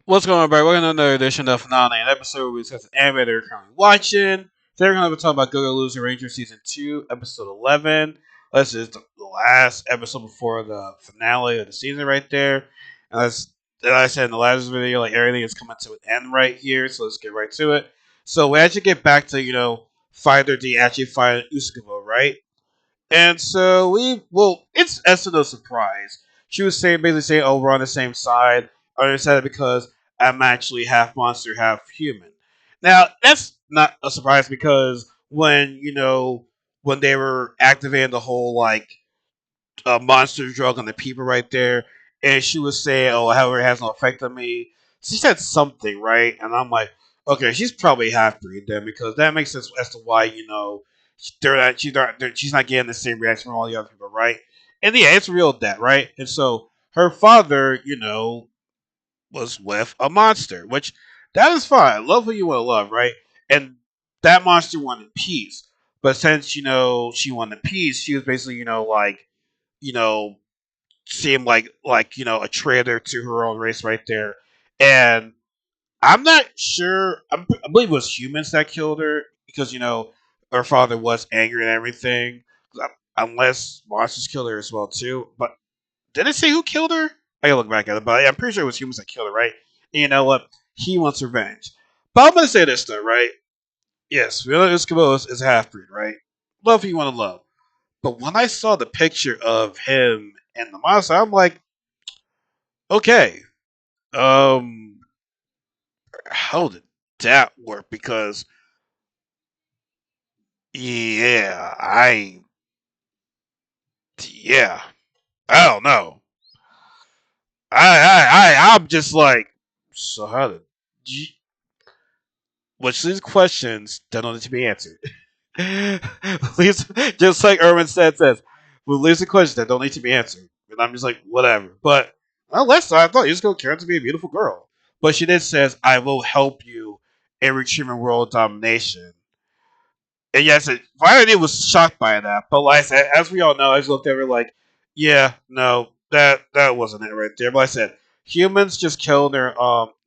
What's going on, everybody? Welcome to another edition of Nani, an episode where we discuss an anime that we're currently watching. Today we're going to be talking about Go Go Loser Ranger Season 2, Episode 11. This is the last episode before the finale of the season right there. And as I said in the last video, like everything is coming to an end right here, so let's get right to it. So we actually get back to, Fighter D actually fighting Usagawa, right? And so it's Esther no surprise. She was basically saying, "Oh, we're on the same side." I understand it because I'm actually half monster, half human. Now that's not a surprise because when they were activating the whole monster drug on the people right there, and she was saying, "Oh, however, it has no effect on me." She said something right, and I'm like, okay, she's probably half breed then because that makes sense as to why she's not getting the same reaction from all the other people, right? And yeah, it's real that, right? And so her father, was with a monster, which that is fine. Love who you want to love, right? And that monster wanted peace, but since she wanted peace, she was basically you know seem like a traitor to her own race right there. And I'm not sure. I believe it was humans that killed her because her father was angry and everything. Unless monsters killed her as well too. But did it say who killed her? I gotta look back at it. But I'm pretty sure it was humans that killed her, right? And you know what? He wants revenge. But I'm gonna say this though, right? Yes, Villa Escobar is a half breed, right? Love who you want to love. But when I saw the picture of him and the monster, I'm like, okay, um, how did that work? Because yeah, yeah, I don't know. I'm just like, so how did? Which these questions that don't need to be answered. Least, just like Erwin says, well, these are questions that don't need to be answered. And I'm just like, whatever. But last time I thought you just go care to be a beautiful girl. But she did says, I will help you in retrieving world domination. And yes, Violet was shocked by that. But like I said, as we all know, I just looked at her like, yeah, no, that wasn't it right there. But like I said, humans just killed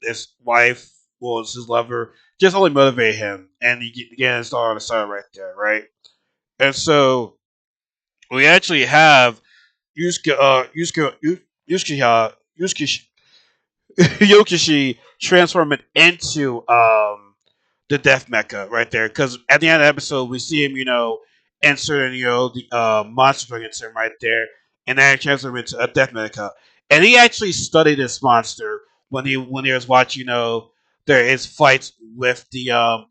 his wife, was his lover, just only motivate him, and he began to start on the side right there, right? And so we actually have Yusuke Yokishi transform it into the Death Mecha right there. Because at the end of the episode, we see him, inserting, the monster drug into him right there, and then transform him into a Death Mecha. And he actually studied this monster when he was watching, there is fights with the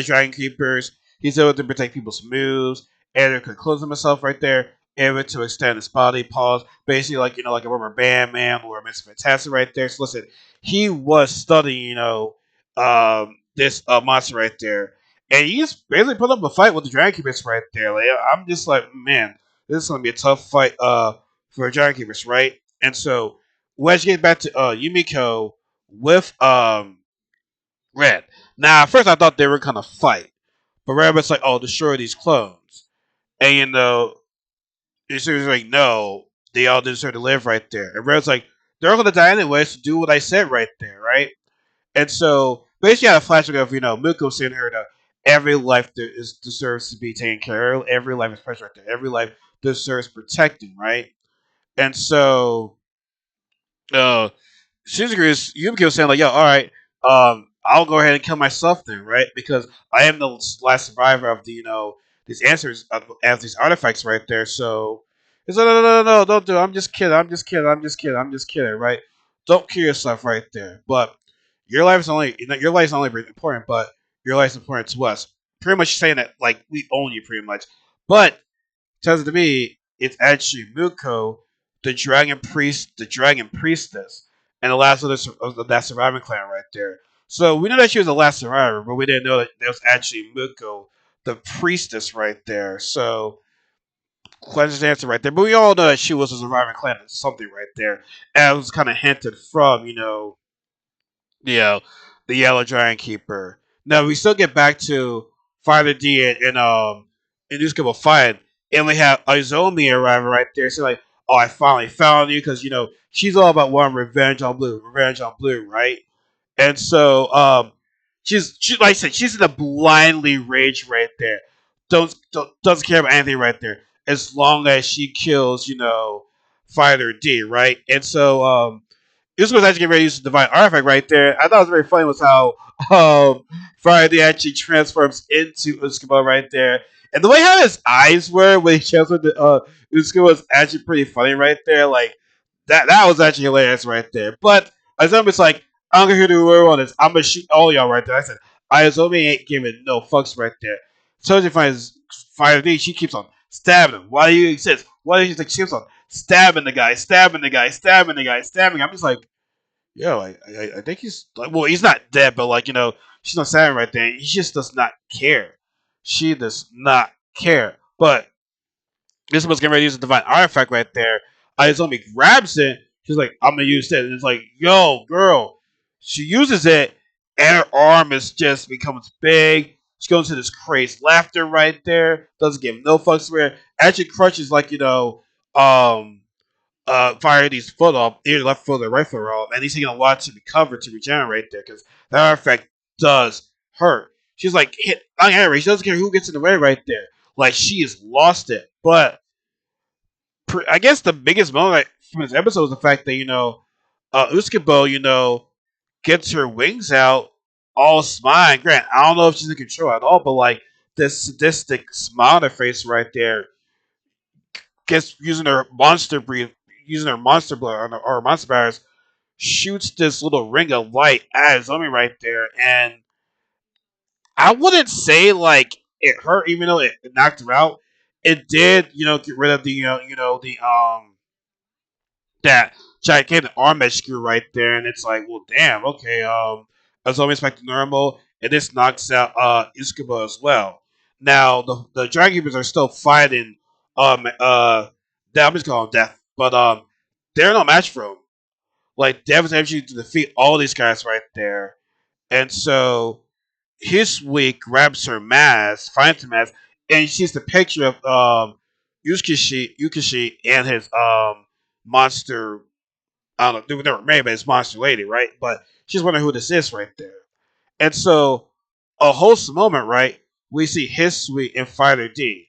Dragon Keepers. He's able to protect people's moves, and could close himself right there, able to extend his body, pause, basically like a rubber band man or a Mr. Fantastic right there. So listen, he was studying, this monster right there, and he just basically put up a fight with the Dragon Keepers right there. Like, I'm just like, man, this is gonna be a tough fight for Dragon Keepers, right? And so let's get back to Yumiko with Red. Now, at first I thought they were gonna fight, but Red was like, "Oh, destroy these clones," and it's like, "No, they all deserve to live right there." And Red's like, "They're all gonna die anyway, so do what I said right there, right?" And so basically, I had a flashback of Miko saying to her that every life deserves to be taken care of. Every life is precious right there. Every life deserves protecting, right? And so uh, Shinjuku Yumiko was saying like, "Yo, all right, I'll go ahead and kill myself then, right? Because I am the last survivor of these answers of these artifacts right there. So it's like, no, don't do it. I'm just kidding. I'm just kidding. I'm just kidding. I'm just kidding, right? Don't kill yourself right there. But your life is only important, but your life is important to us. Pretty much saying that like we own you, pretty much. But turns out to me, it's actually Muko, the dragon priestess, and the last of that surviving clan right there. So we know that she was the last survivor, but we didn't know that there was actually Muko, the priestess right there. So question answer right there. But we all know that she was a surviving clan or something right there. And it was kind of hinted from, you know, the Yellow Giant Keeper. Now we still get back to Father D and Newscup fight, and we have Izomi arriving right there. So like, oh, I finally found you because she's all about wanting revenge on blue, right? And so like I said, she's in a blindly rage right there. Doesn't care about anything right there. As long as she kills, Fighter D, right? And so this was actually getting ready to use the divine artifact right there. I thought it was very funny was how Friday actually transforms into Uskaba right there. And the way how his eyes were when he transferred to Uskaba was actually pretty funny right there. Like that was actually hilarious right there. But Azumi like, I'm gonna do whoever on this. I'm gonna shoot all y'all right there. I said, Azumi ain't giving no fucks right there. So she finds Fire D, she keeps on stabbing him. Why do you exist? Why do you think she keeps on stabbing the guy, stabbing the guy, stabbing the guy, stabbing him? I'm just like, yo, I think he's like, well, he's not dead, but like, she's not stabbing right there. He just does not care. She does not care. But this was getting ready to use a divine artifact right there. Izumi grabs it. She's like, I'm gonna use it. And it's like, yo, girl. She uses it, and her arm is just becomes big. She goes into this crazed laughter right there. Doesn't give no fucks for it. Actually crushes like, um fire these foot off, either left foot or right foot off, and he's taking a lot to recover to regenerate there because that artifact does hurt. She's like hit on Harry. She doesn't care who gets in the way right there. Like she has lost it. But I guess the biggest moment from this episode is the fact that Uskabo, gets her wings out, all smiling. Grant, I don't know if she's in control at all, but like this sadistic smile on her face right there, gets using her monster breathe, using her monster blood or monster powers, shoots this little ring of light at Zombie right there, and I wouldn't say like it hurt, even though it knocked her out. It did, get rid of the, the that gigantic arm that screw right there, and it's like, well, damn, okay, I was always back to normal, and this knocks out Iskaba as well. Now the Dragon Keepers are still fighting, I'm just calling them Death, but they're no match for him. Like Death is actually to defeat all these guys right there, and so his week grabs her mask, finds her mask, and she sees the picture of Yukishi and his monster. I don't know, they were never married, but it's Monster Lady, right? But she's wondering who this is right there. And so, a wholesome moment, right? We see his suite in Fighter D.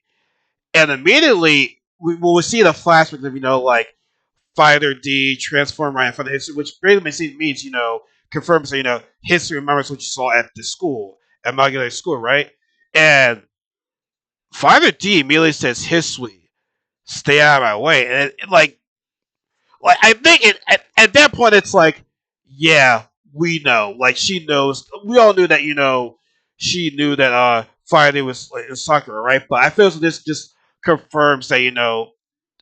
And immediately, we see the flashback of, like, Fighter D transform right in front of history, which basically means, confirms that, history remembers what you saw at the school, at Magulate School, right? And Fighter D immediately says his suite, stay out of my way. And like I think at that point it's like, yeah, we know. Like she knows. We all knew that she knew that Friday was like, Sakura, right? But I feel so this just confirms that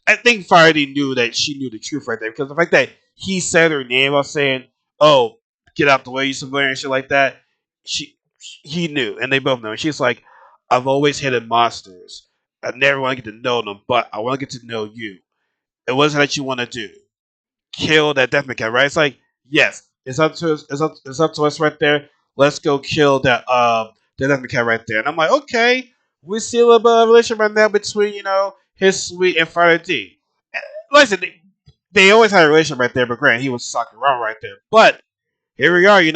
I think Friday knew that she knew the truth right there because the fact that he said her name while saying, "Oh, get out the way, you civilian," and shit like that. She he knew, and they both know. And she's like, "I've always hated monsters. I never want to get to know them, but I want to get to know you. And what is it that you want to do? Kill that Deathmecia, right?" It's like, yes, it's up to us. It's up to us right there. Let's go kill that Deathmecia right there. And I'm like, okay, we see a little bit of a relationship right now between his sweet and Friday D. Listen, they always had a relationship right there, but Grant he was sucking around right there. But here we are, they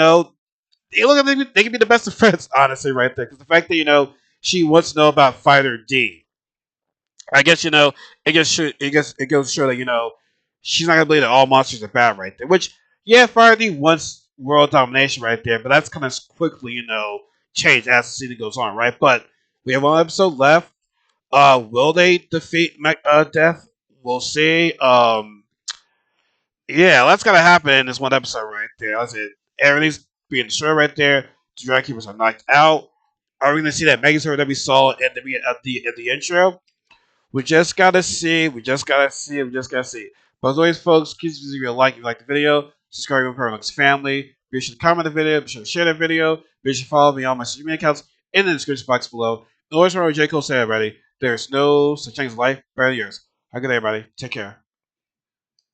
look like they can be the best of friends, honestly, right there. Because the fact that she wants to know about Fighter D, I guess it goes to show that she's not gonna believe that all monsters are bad right there. Which Faraday wants world domination right there, but that's kind of quickly change as the season goes on, right? But we have one episode left. Will they defeat Death? We'll see. Yeah, that's gonna happen in this one episode right there. I said everything's being destroyed right there. The Dragon Keepers are knocked out. Are we gonna see that Megazord that we saw at the intro? We just gotta see. We just gotta see. We just gotta see. But as always, folks, please leave a like if you like the video. Subscribe to Parallax Family. Be sure to comment the video. Be sure to share the video. Be sure to follow me on my social media accounts in the description box below. And always remember, J. Cole said, everybody, there's no such thing as life better than yours. Have a good day, everybody. Take care.